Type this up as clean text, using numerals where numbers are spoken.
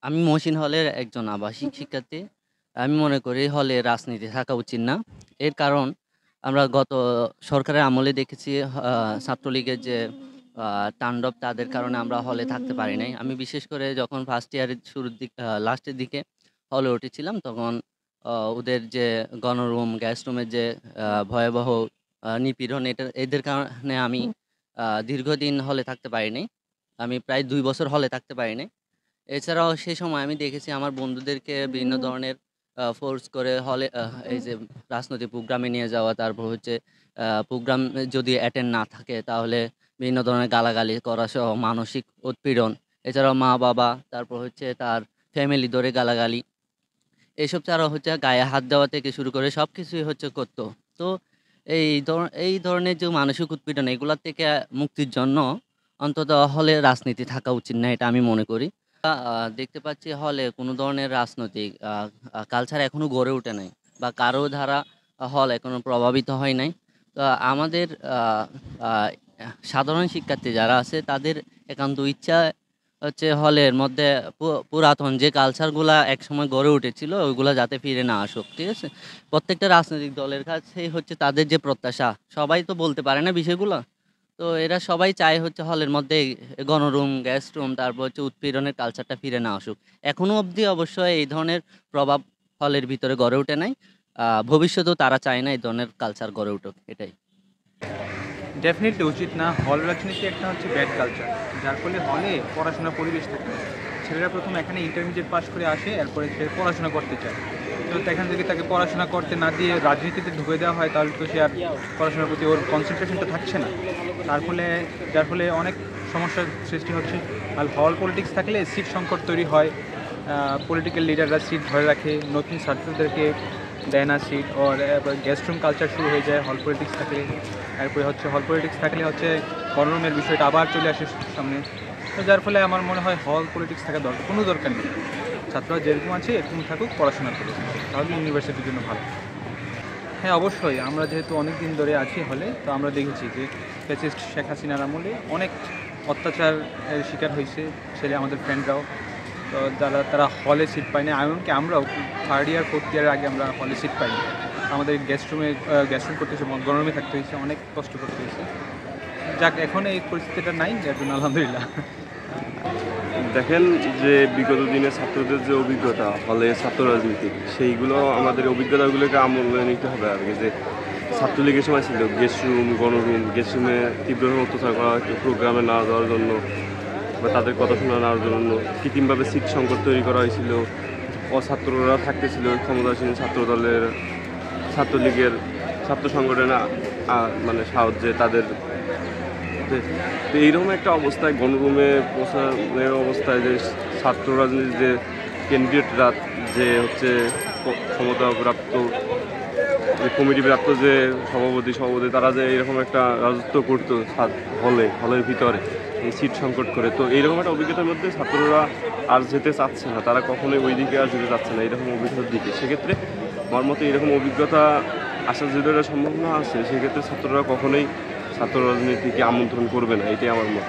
আমি মহসিন হলের একজন আবাসিক শিক্ষার্থী। আমি মনে করি হলে রাজনীতি থাকা উচিত না। এর কারণ আমরা গত সরকারের আমলে দেখেছি ছাত্রলীগের যে তাণ্ডব তাদের কারণে আমরা হলে থাকতে পারি নাই। আমি বিশেষ করে যখন ফার্স্ট ইয়ারের শুরুর লাস্টের দিকে হলে উঠেছিলাম তখন ওদের যে গণরুম, গ্যাস রুমের যে ভয়াবহ নিপীড়ন এদের কারণে আমি দীর্ঘদিন হলে থাকতে পারি নাই। আমি প্রায় ২ বছর হলে থাকতে পারি নাই। এছাড়াও সেই সময় আমি দেখেছি আমার বন্ধুদেরকে বিভিন্ন ধরনের ফোর্স করে হলে এই যে রাজনৈতিক প্রোগ্রামে নিয়ে যাওয়া, তারপর হচ্ছে প্রোগ্রাম যদি অ্যাটেন্ড না থাকে তাহলে বিভিন্ন ধরনের গালাগালি করা সহ মানসিক উৎপীড়ন। এছাড়াও মা-বাবা, তারপর হচ্ছে তার ফ্যামিলি ধরে গালাগালি। এসব ছাড়াও হচ্ছে গায়ে হাত দেওয়া থেকে শুরু করে সবকিছুই হচ্ছে করতো। তো এই ধরনের যে মানসিক উৎপীড়ন এগুলার থেকে মুক্তির জন্য অন্তত হলে রাজনীতি থাকা উচিত না, এটা আমি মনে করি। দেখতে পাচ্ছি হলে কোনো ধরনের রাজনৈতিক কালচার এখনো গড়ে ওঠে নাই বা কারো দ্বারা হল এখনো প্রভাবিত হয় নাই। তো আমাদের আ আ সাধারণ শিক্ষার্থী যারা আছে তাদের একান্ত ইচ্ছা হচ্ছে হলের মধ্যে পুরাতন যে কালচারগুলা একসময় গড়ে উঠেছিল ওইগুলা যাতে ফিরে না আসুক। ঠিক আছে? প্রত্যেকটা রাজনৈতিক দলের কাছেই হচ্ছে তাদের যে প্রত্যাশা, সবাই তো বলতে পারে না বিষয়গুলা। তো এরা সবাই চায় হচ্ছে হলের মধ্যে গণরুম, গেস্ট রুম, তারপর হচ্ছে উৎপীড়নের কালচারটা ফিরে না আসুক। এখনো অবধি অবশ্য এই ধরনের প্রভাব হলের ভিতরে গড়ে ওঠে নাই। ভবিষ্যতেও তারা চায় না এই ধরনের কালচার গড়ে উঠুক, এটাই। ডেফিনেটলি উচিত না। হল রাজনীতি একটা হচ্ছে ব্যাড কালচার, যার ফলে হলে পড়াশোনার পরিবেশ থাকে না। ছেলেরা প্রথম এখানে ইন্টারমিডিয়েট পাস করে আসে, এরপরে সে পড়াশোনা করতে চায়। তো এখান থেকে তাকে পড়াশোনা করতে না দিয়ে রাজনীতিতে ঢুকে দেওয়া হয়, তাহলে তো সে আর পড়াশোনার প্রতি ওর কনসেন্ট্রেশনটা থাকছে না। তার ফলে যার ফলে অনেক সমস্যার সৃষ্টি হচ্ছে। আর হল পলিটিক্স থাকলে সিট সংকট তৈরি হয়। পলিটিক্যাল লিডাররা সিট ধরে রাখে, নতুন ছাত্রদেরকে দেয় না সিট। ওর গেস্ট রুম কালচার শুরু হয়ে যায় হল পলিটিক্স থাকলে। এরপরে হচ্ছে হল পলিটিক্স থাকলে হচ্ছে গণরুমের বিষয়টা আবার চলে আসে সামনে। তো যার ফলে আমার মনে হয় হল পলিটিক্স থাকা কোনো দরকার নেই। ছাত্ররা যেরকম আছে এরকম থাকুক, পড়াশোনা করুক, তাহলে ইউনিভার্সিটির জন্য ভালো। হ্যাঁ, অবশ্যই। আমরা যেহেতু অনেক দিন ধরে আছি হলে, তো আমরা দেখেছি যে ফ্যাসিস্ট শেখ হাসিনার আমলে অনেক অত্যাচারের শিকার হয়েছে আমাদের ফ্রেন্ডরাও। তো তারা হলে সিট পায় না, এমনকি আমরাও থার্ড ইয়ার ফোর্থ ইয়ারের আগে আমরা হলে সিট পাইনি। আমাদের গেস্ট রুম করতে হয়েছে, গরমে থাকতে হয়েছে, অনেক কষ্ট করতে হয়েছে। যাক, এখন এই পরিস্থিতিটা নাই, যার জন্য আলহামদুলিল্লাহ। দেখেন যে বিগত দিনে ছাত্রদের যে অভিজ্ঞতা হলে ছাত্র রাজনীতি, সেইগুলো আমাদের অভিজ্ঞতাগুলোকে আমলে নিতে হবে আর কি। যে ছাত্রলীগের সময় ছিল গেস্ট রুম, গণরুম, গেস্ট রুমে তীব্রভাবে অত্যাচার করা হতো প্রোগ্রামে না যাওয়ার জন্য বা তাদের কথা শোনা নেওয়ার জন্য। কৃত্রিমভাবে সিট সংকট তৈরি করা হয়েছিল। অছাত্ররা থাকতেছিল ক্ষমতাসীন ছাত্রদলের, ছাত্রলীগের, ছাত্র সংগঠনে মানে সাহায্যে তাদের। তো এইরকম একটা অবস্থায় গণরুমে পৌঁছানোর অবস্থায় যে ছাত্র রাজনীতির যে ক্যান্ডিডেটরা, যে হচ্ছে ক্ষমতাপ্রাপ্ত যে কমিটিপ্রাপ্ত যে সভাপতি, তারা যে এরকম একটা রাজত্ব করতো হলের ভিতরে এই সিট সংকট করে। তো এইরকম একটা অভিজ্ঞতার মধ্যে ছাত্ররা আর যেতে চাচ্ছে না, তারা কখনোই ওই দিকে আর যেতে চাচ্ছে না এরকম অভিজ্ঞতার দিকে। সেক্ষেত্রে আমার মতে এরকম অভিজ্ঞতা আসার যদি একটা সম্ভাবনা আছে, সেক্ষেত্রে ছাত্ররা কখনোই ছাত্র রাজনীতিকে আমন্ত্রণ করবে না, এটাই আমার মত।